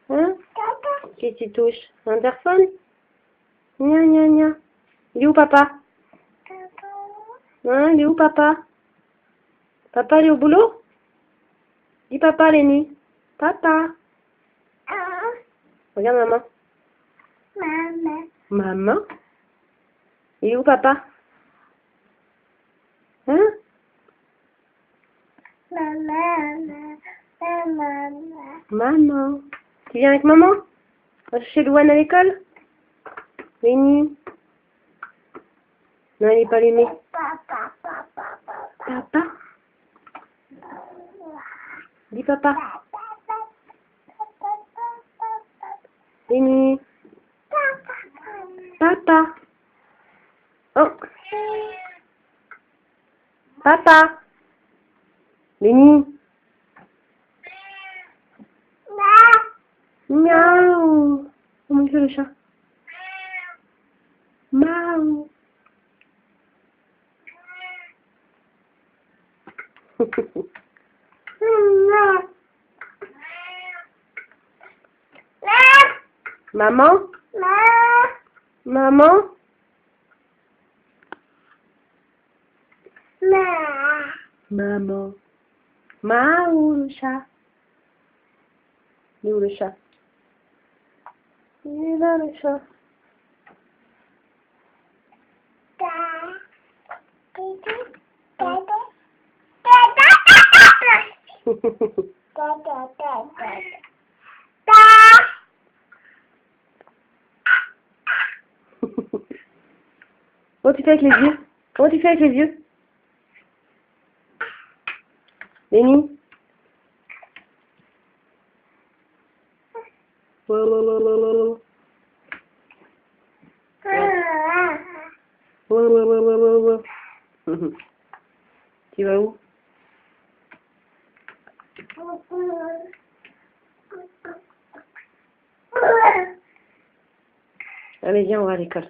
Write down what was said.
Hein? Qu'est-ce que tu touches? Un téléphone? Gna gna gna. Il est où papa? Hein? Il est où papa? Papa, il est au boulot? Dis papa, Lénie. Papa. Regarde maman. Maman. Maman? Il est où papa? Hein? Maman. Maman. Maman. Tu viens avec maman? On va chercher Louane à l'école? Lénie. Non, il n'est pas allumé. Papa. Papa? Dis papa. Lénie. Papa. Oh. Papa. Lénie. Miaou. Comment il fait le chat? Miaou. Maman? Maman? Maman. Miaou, le chat. Il est où le chat? Il est là le chat. Comment tu fais avec les yeux? Comment tu fais avec les yeux? Lénie? Tu vas où? Allez, viens, on va à l'école.